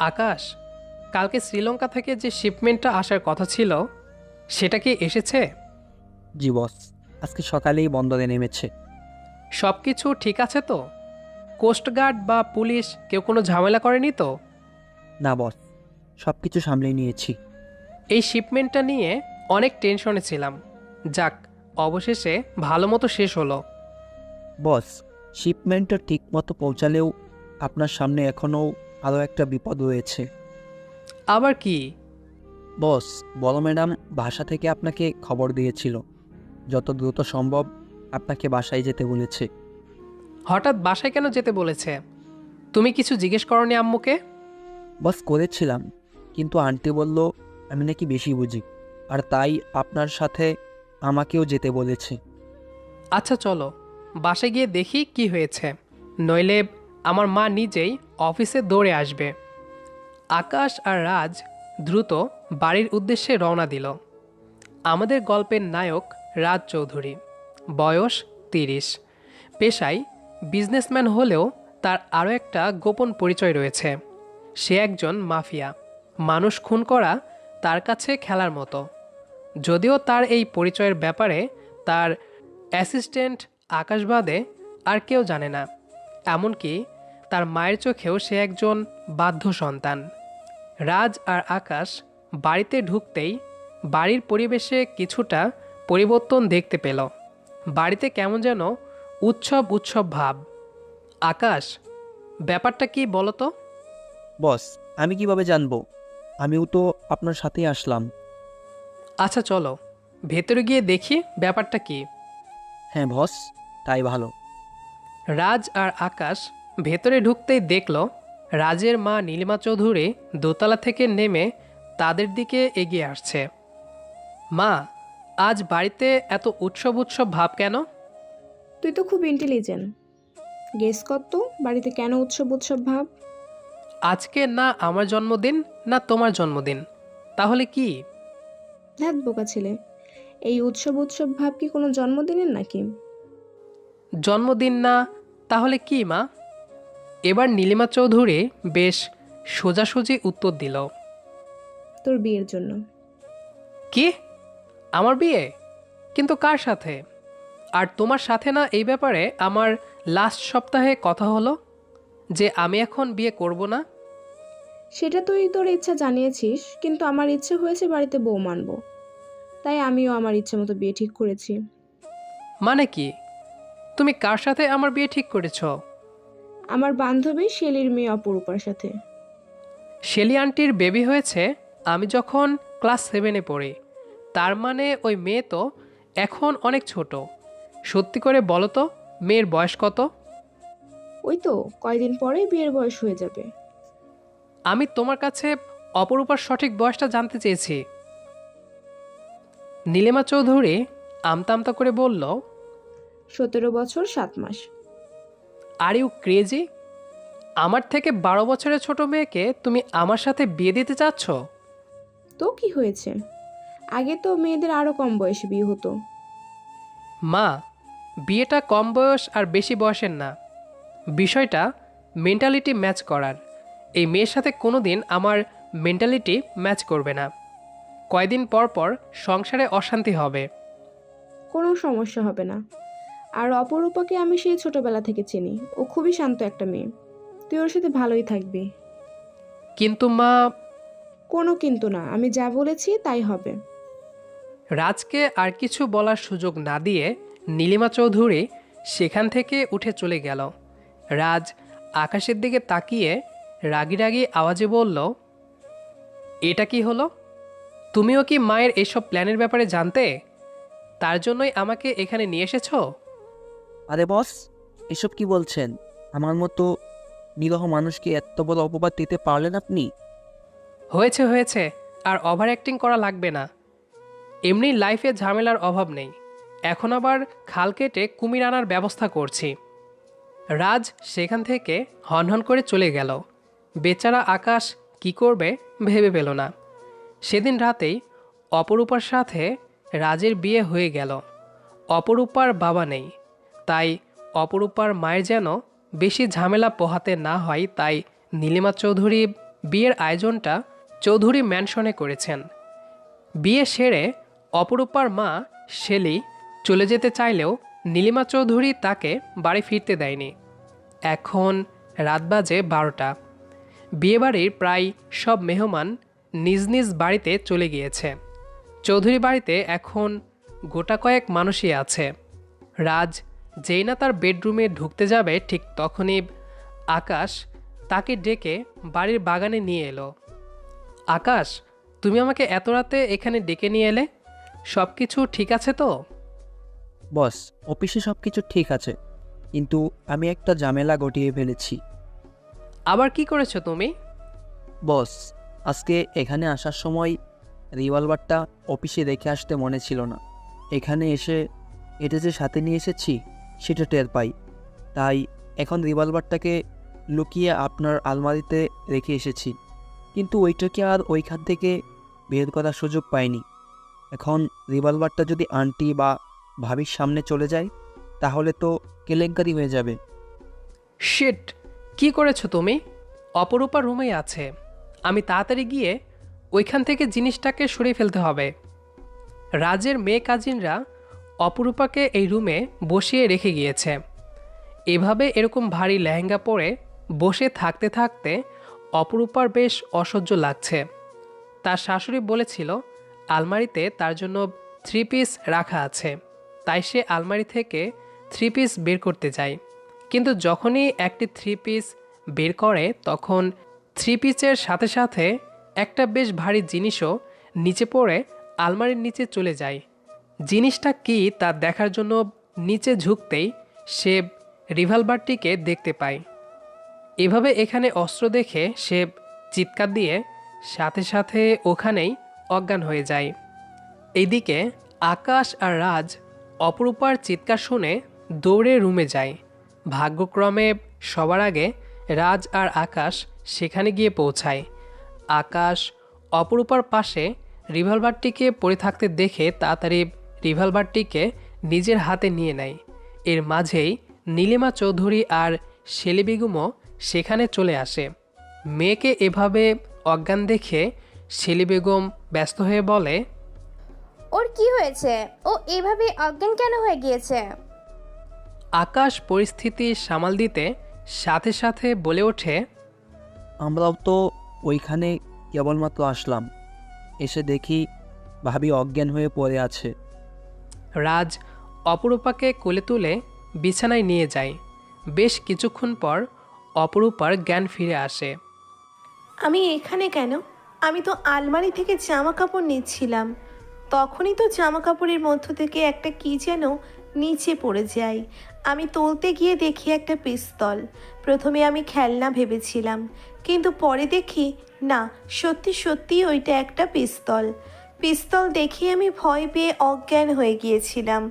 আকাশ, কালকে শ্রীলঙ্কা থেকে যে শিপমেন্টটা আসার কথা ছিল সেটা কি এসেছে? জি বস, আজকে সকালেই বন্দরে নেমেছে। সব কিছু ঠিক আছে তো? কোস্টগার্ড বা পুলিশ কেউ কোনো ঝামেলা করেনি তো? না বস, সব কিছু সামলে নিয়েছি। এই শিপমেন্টটা নিয়ে অনেক টেনশনে ছিলাম। যাক, অবশেষে ভালো মতো শেষ হলো। বস, শিপমেন্টটা ঠিক মতো পৌঁছালেও আপনার সামনে এখনও আরও একটা বিপদ রয়েছে। আবার কি? বস, বড় ম্যাডাম বাসা থেকে আপনাকে খবর দিয়েছিল, যত দ্রুত সম্ভব আপনাকে বাসায় যেতে বলেছে। হঠাৎ বাসায় কেন যেতে বলেছে? তুমি কিছু জিজ্ঞেস করনি আম্মুকে? বস করেছিলাম, কিন্তু আন্টি বলল আমি নাকি বেশি বুঝি, আর তাই আপনার সাথে আমাকেও যেতে বলেছে। আচ্ছা চলো, বাসায় গিয়ে দেখি কি হয়েছে। নইলে আমার মা নিজেই অফিসে দৌড়ে আসবে। আকাশ আর রাজ দ্রুত বাড়ির উদ্দেশ্যে রওনা দিল। আমাদের গল্পের নায়ক রাজ চৌধুরী, বয়স ৩০, পেশায় বিজনেসম্যান হলেও তার আরও একটা গোপন পরিচয় রয়েছে। সে একজন মাফিয়া। মানুষ খুন করা তার কাছে খেলার মতো। যদিও তার এই পরিচয়ের ব্যাপারে তার অ্যাসিস্ট্যান্ট আকাশ বাদে আর কেউ জানে না। এমনকি তার মায়ের চোখেও সে একজন বাধ্য সন্তান। রাজ আর আকাশ বাড়িতে ঢুকতেই বাড়ির পরিবেশে কিছুটা পরিবর্তন দেখতে পেল। বাড়িতে কেমন যেন উৎসব উৎসব ভাব। আকাশ, ব্যাপারটা কি বলো তো? বস, আমি কিভাবে জানবো? আমিও তো আপনার সাথেই আসলাম। আচ্ছা চলো, ভেতরে গিয়ে দেখি ব্যাপারটা কি। হ্যাঁ বস, তাই ভালো। রাজ আর আকাশ ভেতরে ঢুকতেই দেখল রাজের মা নীলিমা চৌধুরী দোতলা থেকে নেমে তাদের দিকে এগিয়ে আসছে। মা, আজ বাড়িতে এত উৎসব উৎসব ভাব কেন? তুই তো খুব ইন্টেলিজেন্ট। গেস কর তো বাড়িতে কেন উৎসব উৎসব ভাব। আজকে না আমার জন্মদিন, না তোমার জন্মদিন, তাহলে কি? ধ্যাত বোকা ছেলে, এই উৎসব উৎসব ভাব কি কোনো জন্মদিনের নাকি? জন্মদিন না, তাহলে কি মা? এবার নীলিমা চৌধুরী বেশ সোজাসুজি উত্তর দিল। তোর বিয়ের জন্য। কি? আমার বিয়ে? কিন্তু কার সাথে? আর তোমার সাথে না এই ব্যাপারে আমার লাস্ট সপ্তাহে কথা হলো যে আমি এখন বিয়ে করব না। সেটা তুই তোর ইচ্ছা জানিয়েছিস, কিন্তু আমার ইচ্ছে হয়েছে বাড়িতে বউ মানবো। তাই আমিও আমার ইচ্ছে মতো বিয়ে ঠিক করেছি। মানে কি? তুমি কার সাথে আমার বিয়ে ঠিক করেছো? আমার বান্ধবী শেলির মেয়ে অপরূপার সাথে। শেলি আন্টির বেবি হয়েছে আমি যখন ক্লাস 7-এ পড়ি। তার মানে ওই মেয়ে তো এখন অনেক ছোট। সত্যি করে বলো তো, মেয়ের বয়স কত? ওই তো কয়দিন পরেই বিয়ের বয়স হয়ে যাবে। আমি তোমার কাছে অপরূপার সঠিক বয়সটা জানতে চেয়েছি। নীলিমা চৌধুরী আমতা আমতা করে বলল, 17 বছর 7 মাস। Are you crazy? আমার থেকে 12 বছরের ছোট মেয়েকে তুমি আমার সাথে বিয়ে দিতে চাচ্ছ? তো কি হয়েছে, আগে তো মেয়েদের আরো কম বয়সে বিয়ে হতো। মা, বিয়েটা কম বয়স আর বেশি বয়সের না। বিষয়টা মেন্টালিটি ম্যাচ করার। এই মেয়ের সাথে কোনো দিন আমার মেন্টালিটি ম্যাচ করবে না। কয়দিন পর পর সংসারে অশান্তি হবে। কোনো সমস্যা হবে না। আর অপরূপাকে আমি সেই ছোটবেলা থেকে চিনি, ও খুবই শান্ত একটা মেয়ে। তুই ওর সাথে ভালোই থাকবি। কিন্তু মা। কোনো কিন্তু না, আমি যা বলেছি তাই হবে। রাজকে আর কিছু বলার সুযোগ না দিয়ে নীলিমা চৌধুরী সেখান থেকে উঠে চলে গেল। রাজ আকাশের দিকে তাকিয়ে রাগী রাগী আওয়াজে বলল, এটা কি হলো? তুমিও কি মায়ের এসব প্ল্যানের ব্যাপারে জানতে? তার জন্যই আমাকে এখানে নিয়ে এসেছো? আরে বস, এসব কি বলছেন? আমার মতো নিরহ মানুষকে এত বড় অপবাদ দিতে পারলেন আপনি? হয়েছে হয়েছে, আর ওভার অ্যাক্টিং করা লাগবে না। এমনি লাইফে ঝামেলার অভাব নেই, এখন আবার খাল কেটে কুমির আনার ব্যবস্থা করছি। রাজ সেখান থেকে হনহন করে চলে গেল। বেচারা আকাশ কি করবে ভেবে পেল না। সেদিন রাতেই অপরূপার সাথে রাজের বিয়ে হয়ে গেল। অপরূপার বাবা নেই, তাই অপরূপার মায়ের যেন বেশি ঝামেলা পোহাতে না হয়, তাই নীলিমা চৌধুরী বিয়ের আয়োজনটা চৌধুরী ম্যানশনে করেছেন। বিয়ে সেরে অপরূপার মা শেলি চলে যেতে চাইলেও নীলিমা চৌধুরী তাকে বাড়ি ফিরতে দেয়নি। এখন রাত বাজে 12টা। বিয়েবাড়ির প্রায় সব মেহমান নিজ নিজ বাড়িতে চলে গিয়েছে। চৌধুরী বাড়িতে এখন গোটা কয়েক মানুষই আছে। রাজ যেই না তার বেডরুমে ঢুকতে যাবে ঠিক তখনই আকাশ তাকে ডেকে বাড়ির বাগানে নিয়ে এলো। আকাশ, তুমি আমাকে এত রাতে এখানে ডেকে নিয়ে এলে, সব কিছু ঠিক আছে তো? বস, অফিসে সব কিছু ঠিক আছে, কিন্তু আমি একটা ঝামেলা ঘটিয়ে ফেলেছি। আবার কি করেছো তুমি? বস, আজকে এখানে আসার সময় রিভলভারটা অফিসে রেখে আসতে মনে ছিল না। এখানে এসে এটা যে সাথে নিয়ে এসেছি সেটা টের পাই। তাই এখন রিভলভারটাকে লুকিয়ে আপনার আলমারিতে রেখে এসেছি, কিন্তু ওইটাকে আর ওইখান থেকে বের করার সুযোগ পাইনি। এখন রিভলভারটা যদি আন্টি বা ভাবির সামনে চলে যায় তাহলে তো কেলেঙ্কারি হয়ে যাবে। শিট, কি করেছো তুমি? অপরূপা রুমেই আছে। আমি তাড়াতাড়ি গিয়ে ওইখান থেকে জিনিসটাকে সরিয়ে ফেলতে হবে। রাজের মেয়ে কাজিনরা অপরূপাকে এই রুমে বসিয়ে রেখে গিয়েছে। এভাবে এরকম ভারী লেহেঙ্গা পরে বসে থাকতে থাকতে অপরূপার বেশ অসহ্য লাগছে। তার শাশুড়ি বলেছিল আলমারিতে তার জন্য 3 পিস রাখা আছে, তাই সে আলমারি থেকে 3 পিস বের করতে যায়। কিন্তু যখনই একটি 3 পিস বের করে তখন 3 পিসের সাথে সাথে একটা বেশ ভারী জিনিসও নিচে পড়ে আলমারির নিচে চলে যায়। জিনিসটা কি তা দেখার জন্য নিচে ঝুঁকতেই সে রিভলভারটিকে দেখতে পায়। এভাবে এখানে অস্ত্র দেখে সে চিৎকার দিয়ে সাথে সাথে ওখানেই অজ্ঞান হয়ে যায়। এইদিকে আকাশ আর রাজ অপরূপার চিৎকার শুনে দৌড়ে রুমে যায়। ভাগ্যক্রমে সবার আগে রাজ আর আকাশ সেখানে গিয়ে পৌঁছায়। আকাশ অপরূপার পাশে রিভলভারটিকে পড়ে থাকতে দেখে তাড়াতাড়ি রিভলভারটিকে নিজের হাতে নিয়ে নেয়। এর মাঝেই নীলিমা চৌধুরী আর শেলি বেগমও সেখানে চলে আসে। মেয়েকে এভাবে অজ্ঞান দেখে শেলি বেগম ব্যস্ত হয়ে বলে, ওর কি হয়েছে? ও এভাবে অজ্ঞান কেন হয়ে গিয়েছে? আকাশ পরিস্থিতি সামাল দিতে সাথে সাথে বলে ওঠে, আমরাও তো ওইখানে কেবলমাত্র আসলাম, এসে দেখি ভাবি অজ্ঞান হয়ে পড়ে আছে। রাজ অপরূপাকে কোলে তুলে বিছানায় নিয়ে যায়। বেশ কিছুক্ষণ পর অপরূপার জ্ঞান ফিরে আসে। আমি এখানে কেন? আমি তো আলমারি থেকে জামা কাপড় নিচ্ছিলাম, তখনই তো জামা কাপড়ের মধ্য থেকে একটা কি যেন নিচে পড়ে যায়। আমি তুলতে গিয়ে দেখি একটা পিস্তল। প্রথমে আমি খেলনা ভেবেছিলাম, কিন্তু পরে দেখি না, সত্যি সত্যি ওইটা একটা পিস্তল। পিস্তল দেখে আমি ভয় পেয়ে অজ্ঞান হয়ে গিয়েছিলাম।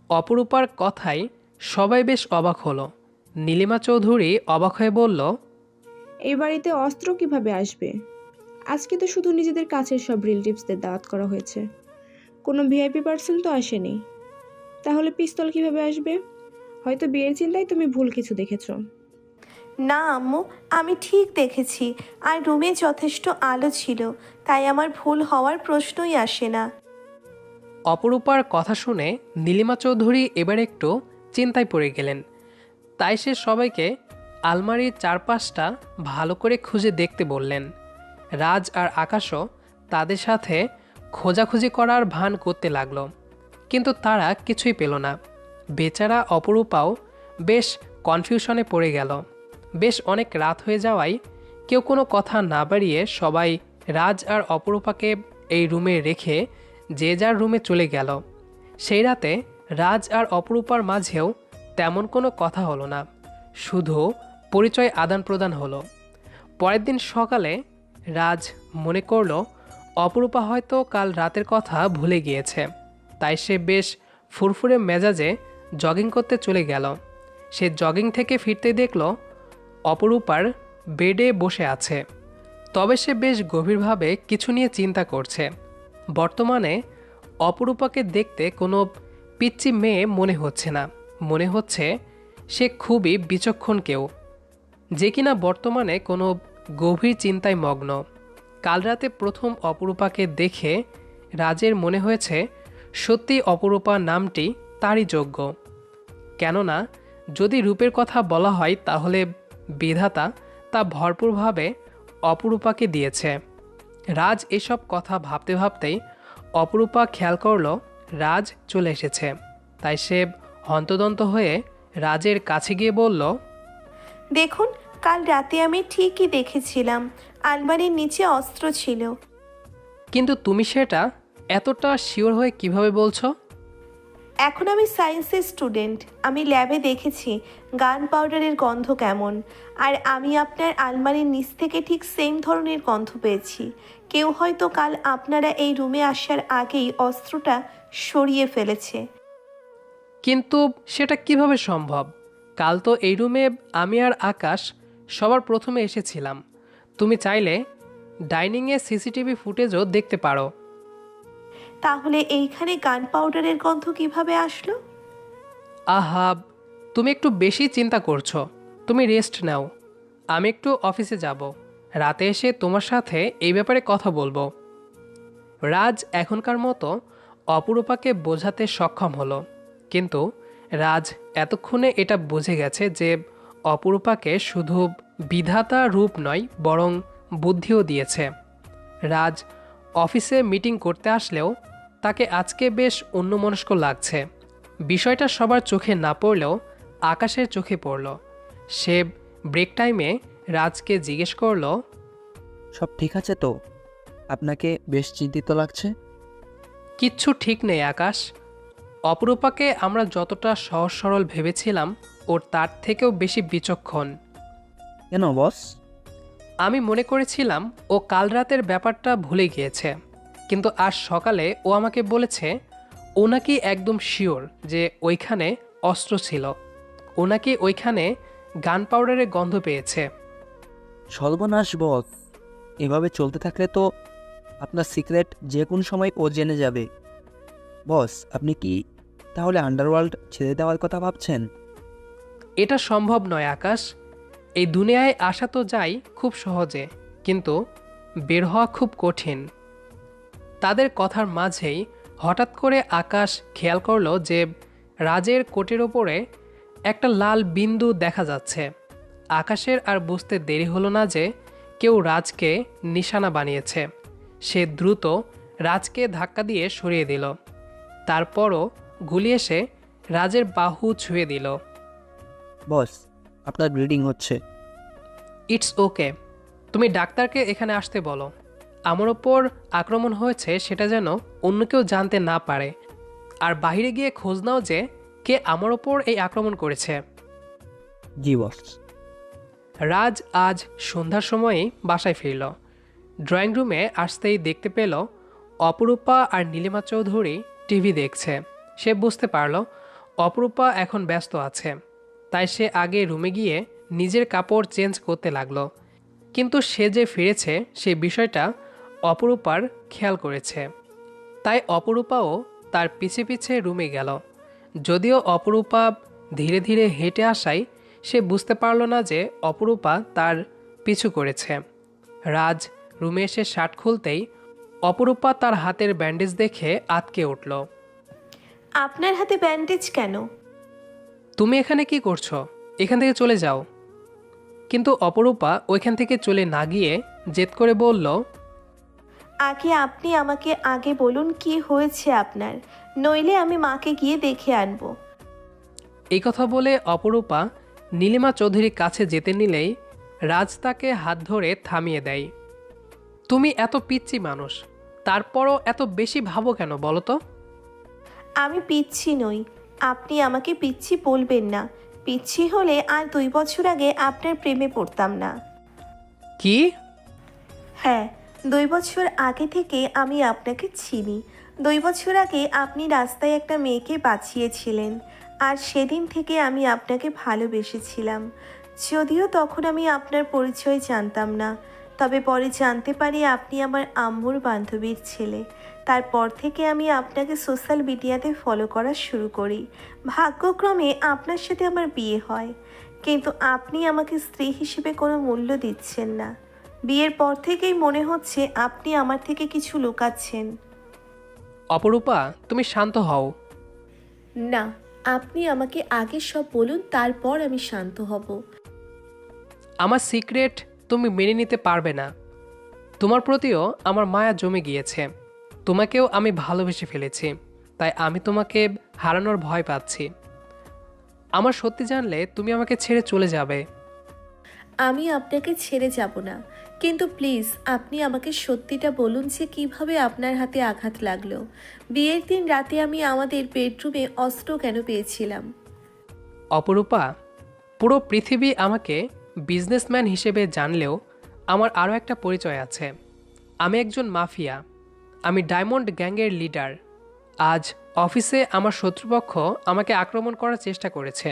অপরূপার কথায় সবাই বেশ অবাক হলো। নীলিমা চৌধুরী অবাক হয়ে বলল, এই বাড়িতে অস্ত্র কিভাবে আসবে? আজকে তো শুধু নিজেদের কাছের সব রিলেটিভসদের দাওয়াত করা হয়েছে, কোনো ভিআইপি পার্সন তো আসেনি। তাহলে পিস্তল কিভাবে আসবে? হয়তো বিয়ের চিন্তায় তুমি ভুল কিছু দেখেছো। না আম্মু, আমি ঠিক দেখেছি, আর রুমে যথেষ্ট আলো ছিল, তাই আমার ভুল হওয়ার প্রশ্নই আসে না। অপরূপার কথা শুনে নীলিমা চৌধুরী এবার একটু চিন্তায় পড়ে গেলেন। তাই সে সবাইকে আলমারির চারপাশটা ভালো করে খুঁজে দেখতে বললেন। রাজ আর আকাশও তাদের সাথে খোঁজাখুঁজি করার ভান করতে লাগলো, কিন্তু তারা কিছুই পেল না। বেচারা অপরূপাও বেশ কনফিউশনে পড়ে গেল। বেশ অনেক রাত হয়ে যাওয়ায় কেউ কোনো কথা না বাড়িয়ে সবাই রাজ আর অপরূপাকে এই রুমে রেখে যে যার রুমে চলে গেল। সেই রাতে রাজ আর অপরূপার মাঝেও তেমন কোনো কথা হলো না, শুধু পরিচয় আদান প্রদান হলো। পরের দিন সকালে রাজ মনে করল অপরূপা হয়তো কাল রাতের কথা ভুলে গিয়েছে, তাই সে বেশ ফুরফুরে মেজাজে জগিং করতে চলে গেল। সে জগিং থেকে ফিরতে দেখল অপরূপার বেডে বসে আছে। তবে সে বেশ গভীরভাবে কিছু নিয়ে চিন্তা করছে। বর্তমানে অপরূপাকে দেখতে কোনো পিচ্চি মেয়ে মনে হচ্ছে না, মনে হচ্ছে সে খুবই বিচক্ষণ কেউ, যে কিনা বর্তমানে কোনো গভীর চিন্তায় মগ্ন। কাল রাতে প্রথম অপরূপাকে দেখে রাজের মনে হয়েছে সত্যি অপরূপা নামটি তারই যোগ্য। কেননা যদি রূপের কথা বলা হয় তাহলে বিধাতা তা ভরপুরভাবে অপরূপাকে দিয়েছে। রাজ এসব কথা ভাবতে ভাবতেই অপরূপা খেয়াল করল রাজ চলে এসেছে। তাই সে হন্তদন্ত হয়ে রাজের কাছে গিয়ে বলল, দেখুন, কাল রাতে আমি ঠিকই দেখেছিলাম আলমারির নিচে অস্ত্র ছিল। কিন্তু তুমি সেটা এতটা শিওর হয়ে কিভাবে বলছো? এখন আমি সায়েন্সের স্টুডেন্ট, আমি ল্যাবে দেখেছি গান পাউডারের গন্ধ কেমন, আর আমি আপনার আলমারির নিচ থেকে ঠিক সেম ধরনের গন্ধ পেয়েছি। কেউ হয়তো কাল আপনারা এই রুমে আসার আগেই অস্ত্রটা সরিয়ে ফেলেছে। কিন্তু সেটা কিভাবে সম্ভব? কাল তো এই রুমে আমি আর আকাশ সবার প্রথমে এসেছিলাম। তুমি চাইলে ডাইনিংয়ে সিসিটিভি ফুটেজও দেখতে পারো। তাহলে এইখানে গান পাউডারের গন্ধ কিভাবে আসলো? আহা, তুমি একটু বেশি চিন্তা করছো। তুমি রেস্ট নাও, আমি একটু অফিসে যাব। রাতে এসে তোমার সাথে এই ব্যাপারে কথা বলবো। রাজ এখনকার মতো অপরূপাকে বোঝাতে সক্ষম হলো, কিন্তু রাজ এতক্ষণে এটা বুঝে গেছে যে অপরূপাকে শুধু বিধাতা রূপ নয় বরং বুদ্ধিও দিয়েছে। রাজ অফিসে মিটিং করতে আসলেও তাকে আজকে বেশ অন্যমনস্ক লাগছে। বিষয়টা সবার চোখে না পড়লেও আকাশের চোখে পড়ল। সে ব্রেক টাইমে রাজকে জিজ্ঞেস করলো, সব ঠিক আছে তো? আপনাকে বেশ চিন্তিত লাগছে। কিচ্ছু ঠিক নেই আকাশ। অপরূপাকে আমরা যতটা সহজ সরল ভেবেছিলাম ওর তার থেকেও বেশি বিচক্ষণ। কেন বস? আমি মনে করেছিলাম ও কাল রাতের ব্যাপারটা ভুলে গিয়েছে, কিন্তু আজ সকালে ও আমাকে বলেছে ও নাকি একদম শিওর যে ওইখানে অস্ত্র ছিল। ও নাকি ওইখানে গান পাউডারের গন্ধ পেয়েছে। সর্বনাশ বস, এভাবে চলতে থাকলে তো আপনার সিক্রেট যে কোনো সময় ও জেনে যাবে। বস, আপনি কি তাহলে আন্ডারওয়ার্ল্ড ছেড়ে দেওয়ার কথা ভাবছেন? এটা সম্ভব নয় আকাশ। এই দুনিয়ায় আসা তো যায় খুব সহজে, কিন্তু বের হওয়া খুব কঠিন। তাদের কথার মাঝেই হঠাৎ করে আকাশ খেয়াল করলো যে রাজের কোটের ওপরে একটা লাল বিন্দু দেখা যাচ্ছে। আকাশের আর বুঝতে দেরি হলো না যে কেউ রাজকে নিশানা বানিয়েছে। সে দ্রুত রাজকে ধাক্কা দিয়ে সরিয়ে দিল। তারপরও গুলি এসে রাজের বাহু ছুঁয়ে দিল। বস, আপনার ব্লিডিং হচ্ছে। ইটস ওকে, তুমি ডাক্তারকে এখানে আসতে বলো। আমার ওপর আক্রমণ হয়েছে সেটা যেন অন্য কেউ জানতে না পারে। আর বাইরে গিয়ে খোঁজ নাও যে কে আমার ওপর এই আক্রমণ করেছে। জি বস। রাজ আজ সন্ধ্যার সময়ই বাসায় ফিরল। ড্রয়িং রুমে আসতেই দেখতে পেল অপরূপা আর নীলিমা চৌধুরী টিভি দেখছে। সে বুঝতে পারল অপরূপা এখন ব্যস্ত আছে, তাই সে আগে রুমে গিয়ে নিজের কাপড় চেঞ্জ করতে লাগলো। কিন্তু সে যে ফিরেছে সেই বিষয়টা অপরূপার খেয়াল করেছে, তাই অপরূপাও তার পিছে পিছে রুমে গেল। যদিও অপরূপা ধীরে ধীরে হেঁটে আসায় সে বুঝতে পারল না যে অপরূপা তার পিছু করেছে। রাজ রুমে এসে শার্ট খুলতেই অপরূপা তার হাতের ব্যান্ডেজ দেখে আটকে উঠল। আপনার হাতে ব্যান্ডেজ কেন? তুমি এখানে কি করছো? এখান থেকে চলে যাও। কিন্তু অপরূপা ওইখান থেকে চলে না গিয়ে জেদ করে বলল, আগে আপনি আমাকে আগে বলুন কি হয়েছে আপনার, নইলে আমি মাকে গিয়ে দেখে আনবো। এই কথা বলে অপরূপা নীলিমা চৌধুরীর কাছে যেতে নিলেই রাজ তাকে হাত ধরে থামিয়ে দেয়। তুমি এত পিচ্চি মানুষ, তারপরও এত বেশি ভাবো কেন বলো তো? আমি পিচ্ছি নই, আপনি আমাকে পিচ্ছি বলবেন না। পিচ্ছি হলে আর 2 বছর আগে আপনার প্রেমে পড়তাম না। কি? হ্যাঁ, 2 বছর আগে থেকে আমি আপনাকে চিনি। 2 বছর আগে আপনি রাস্তায় একটা মেয়েকে বাঁচিয়েছিলেন, আর সেদিন থেকে আমি আপনাকে ভালোবেসেছিলাম। যদিও তখন আমি আপনার পরিচয় জানতাম না, তবে পরে জানতে পারি আপনি আমার আম্মুর বান্ধবীর ছেলে। তারপর থেকে আমি আপনাকে সোশ্যাল মিডিয়াতে ফলো করা শুরু করি। ভাগ্যক্রমে আপনার সাথে আমার বিয়ে হয়, কিন্তু আপনি আমাকে স্ত্রী হিসেবে কোনো মূল্য দিচ্ছেন না। বিয়ের পর থেকেই মনে হচ্ছে আপনি আমার থেকে কিছু লুকাচ্ছেন। অপরূপা, তুমি শান্ত হও। না, আপনি আমাকে আগে সব বলুন, তারপর আমি শান্ত হব। আমার সিক্রেট তুমি মেনে নিতে পারবে না। তোমার প্রতিও আমার মায়া জমে গিয়েছে। তোমাকেও আমি ভালোবেসে ফেলেছি, তাই আমি তোমাকে হারানোর ভয় পাচ্ছি। আমার সত্যি জানলে তুমি আমাকে ছেড়ে চলে যাবে। আমি আপনাকে ছেড়ে যাব না, কিন্তু প্লিজ আপনি আমাকে সত্যিটা বলুন যে কিভাবে আপনার হাতে আঘাত লাগলো। বিয়ের দিন রাতে আমি আমাদের বেডরুমে অস্ত্র কেন পেয়েছিলাম? অপরূপা, পুরো পৃথিবী আমাকে বিজনেসম্যান হিসেবে জানলেও আমার আরও একটা পরিচয় আছে। আমি একজন মাফিয়া। আমি ডায়মন্ড গ্যাংয়ের লিডার। আজ অফিসে আমার শত্রুপক্ষ আমাকে আক্রমণ করার চেষ্টা করেছে।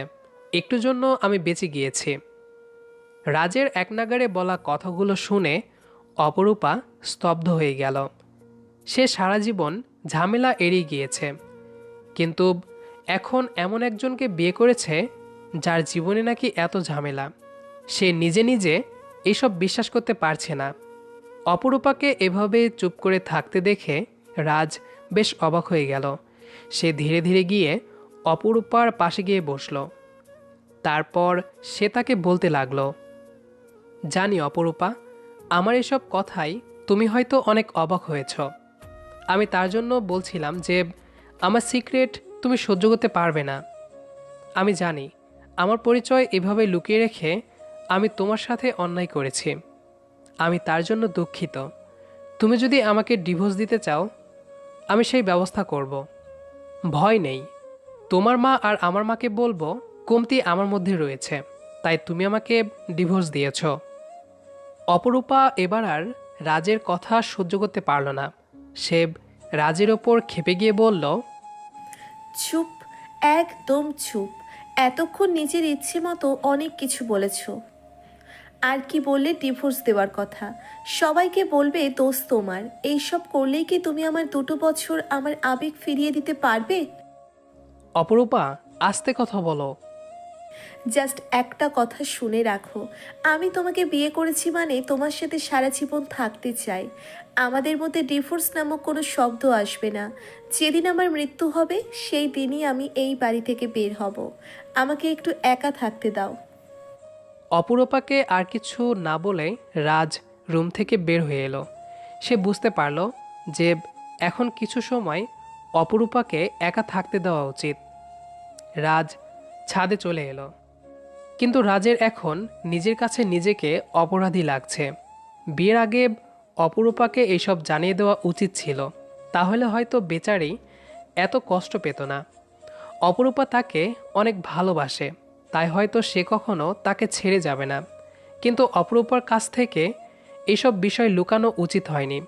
একটু জন্য আমি বেঁচে গিয়েছি। রাজের একনাগাড়ে বলা কথাগুলো শুনে অপরূপা স্তব্ধ হয়ে গেল। সে সারা জীবন ঝামেলা এড়িয়ে গিয়েছে, কিন্তু এখন এমন একজনকে বিয়ে করেছে যার জীবনে নাকি এত ঝামেলা। সে নিজে নিজে এইসব বিশ্বাস করতে পারছে না। অপরূপাকে এভাবে চুপ করে থাকতে দেখে রাজ বেশ অবাক হয়ে গেল। সে ধীরে ধীরে গিয়ে অপরূপার পাশে গিয়ে বসল। তারপর সে তাকে বলতে লাগলো, জানি অপরূপা, আমার এসব কথাই তুমি হয়তো অনেক অবাক হয়েছ। আমি তার জন্য বলছিলাম যে আমার সিক্রেট তুমি সহ্য করতে পারবে না। আমি জানি আমার পরিচয় এভাবে লুকিয়ে রেখে আমি তোমার সাথে অন্যায় করেছি। আমি তার জন্য দুঃখিত। তুমি যদি আমাকে ডিভোর্স দিতে চাও, আমি সেই ব্যবস্থা করব। ভয় নেই। তোমার মা আর আমার মাকে বলবো কমতি আমার মধ্যে রয়েছে, তাই তুমি আমাকে ডিভোর্স দিয়েছ। অপরূপা এবার আর রাজের কথা সহ্য করতে পারল না। সে রাজের ওপর ক্ষেপে গিয়ে বলল, চুপ, একদম চুপ। এতক্ষণ নিজের ইচ্ছে মতো অনেক কিছু বলেছ। আর কি বললে ডিভোর্স দেওয়ার কথা? সবাইকে বলবে দোষ তোমার। এইসব করলেই কি তুমি আমার 2 বছর আমার আবেগ ফিরিয়ে দিতে পারবে? অপরূপা, আস্তে কথা বলো। জাস্ট একটা কথা শুনে রাখো, আমি তোমাকে বিয়ে করেছি মানে তোমার সাথে সারা জীবন থাকতে চাই। আমাদের মধ্যে ডিভোর্স নামক কোনো শব্দ আসবে না। যেদিন আমার মৃত্যু হবে সেই দিনই আমি এই বাড়ি থেকে বের হব। আমাকে একটু একা থাকতে দাও। অপরূপাকে আর কিছু না বলে রাজ রুম থেকে বের হয়ে এলো। সে বুঝতে পারল যে এখন কিছু সময় অপরূপাকে একা থাকতে দেওয়া উচিত। রাজ ছাদে চলে এলো, কিন্তু রাজের এখন নিজের কাছে নিজেকে অপরাধী লাগছে। বিয়ের আগে অপরূপাকে এইসব জানিয়ে দেওয়া উচিত ছিল, তাহলে হয়তো বেচারি এত কষ্ট পেত না। অপরূপা তাকে অনেক ভালোবাসে, তাই হয়তো সে কখনো তাকে ছেড়ে যাবে না। কিন্তু অপরূপার কাছ থেকে এইসব বিষয় লুকানো উচিত হয়নি।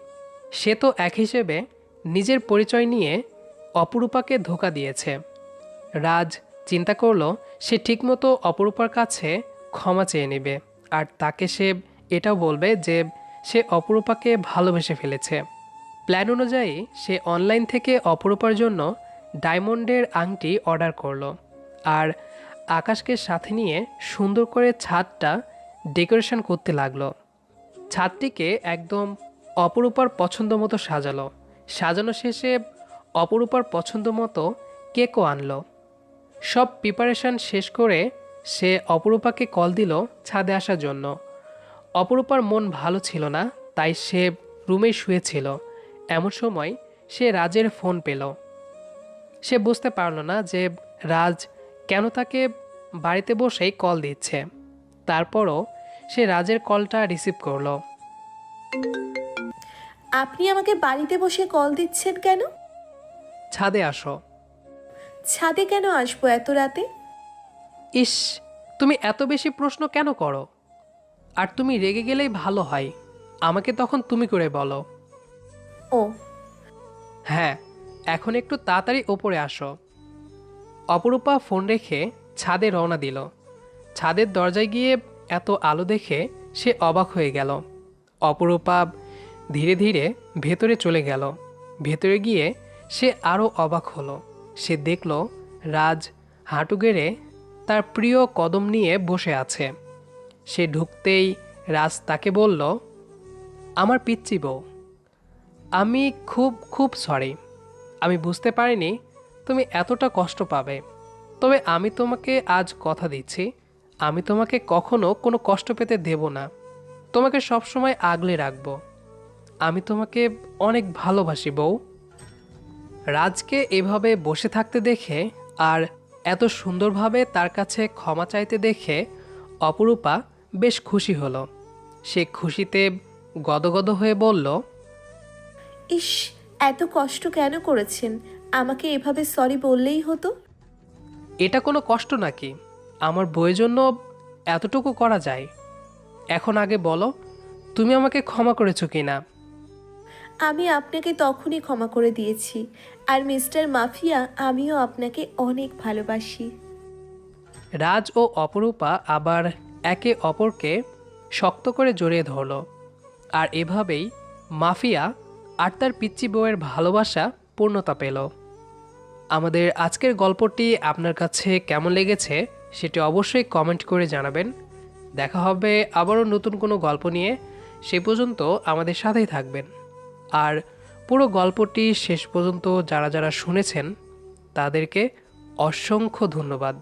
সে তো এক হিসেবে নিজের পরিচয় নিয়ে অপরূপাকে ধোঁকা দিয়েছে। রাজ চিন্তা করলো সে ঠিকমতো অপরূপার কাছে ক্ষমা চেয়ে নেবে, আর তাকে সে এটাও বলবে যে সে অপরূপাকে ভালোবেসে ফেলেছে। প্ল্যান অনুযায়ী সে অনলাইন থেকে অপরূপার জন্য ডায়মন্ডের আংটি অর্ডার করলো, আর আকাশকে সাথে নিয়ে সুন্দর করে ছাদটা ডেকোরেশন করতে লাগলো। ছাদটিকে একদম অপরূপার পছন্দ মতো সাজালো। সাজানো শেষে অপরূপার পছন্দ মতো কেকও আনলো। সব প্রিপারেশন শেষ করে সে অপরূপাকে কল দিল ছাদে আসার জন্য। অপরূপার মন ভালো ছিল না, তাই সে রুমেই শুয়েছিল। এমন সময় সে রাজের ফোন পেল। সে বুঝতে পারল না যে রাজ কেন তাকে বাড়িতে বসেই কল দিচ্ছে। তারপরও সে রাজের কলটা রিসিভ করলো। আপনি আমাকে বাড়িতে বসে কল দিচ্ছেন কেন? ছাদে আসো। ছাদে কেন আসবো এত রাতে? ইস, তুমি এত বেশি প্রশ্ন কেন করো? আর তুমি রেগে গেলেই ভালো হয়, আমাকে তখন তুমি করে বলো। ও হ্যাঁ, এখন একটু তাড়াতাড়ি ওপরে আসো। অপরূপা ফোন রেখে ছাদে রওনা দিল। ছাদের দরজায় গিয়ে এত আলো দেখে সে অবাক হয়ে গেল। অপরূপা ধীরে ধীরে ভেতরে চলে গেল। ভেতরে গিয়ে সে আরও অবাক হলো। সে দেখল রাজ হাঁটু গেড়ে তার প্রিয় কদম নিয়ে বসে আছে। সে ঢুকতেই রাজ তাকে বলল, আমার পিচ্চি বউ, আমি খুব খুব সরি। আমি বুঝতে পারিনি তুমি এতটা কষ্ট পাবে। তবে আমি তোমাকে আজ কথা দিচ্ছি, আমি তোমাকে কখনো কোনো কষ্ট পেতে দেব না। তোমাকে সবসময় আগলে রাখবো। আমি তোমাকে অনেক ভালোবাসি বউ। রাজকে এভাবে বসে থাকতে দেখে আর এত সুন্দরভাবে তার কাছে ক্ষমা চাইতে দেখে অপরূপা বেশ খুশি হলো। সে খুশিতে গদগদ হয়ে বলল, ইস, এত কষ্ট কেন করেছেন? আমাকে এভাবে সরি বললেই হতো। এটা কোনো কষ্ট নাকি? আমার বইয়ের জন্য এতটুকু করা যায়? এখন আগে বলো, তুমি আমাকে ক্ষমা করেছো কিনা? আমি আপনাকে তখনই ক্ষমা করে দিয়েছি। আর মিস্টার মাফিয়া, আমিও আপনাকে অনেক ভালোবাসি। রাজ ও অপরূপা আবার একে অপরকে শক্ত করে জড়িয়ে ধরল। আর এভাবেই মাফিয়া আর তার পিচ্চি বউয়ের ভালোবাসা পূর্ণতা পেল। আমাদের আজকের গল্পটি আপনার কাছে কেমন লেগেছে সেটি অবশ্যই কমেন্ট করে জানাবেন। দেখা হবে আবারও নতুন কোনো গল্প নিয়ে। সে পর্যন্ত আমাদের সাথেই থাকবেন। আর পুরো গল্পটি শেষ পর্যন্ত যারা যারা শুনেছেন তাদেরকে অসংখ্য ধন্যবাদ।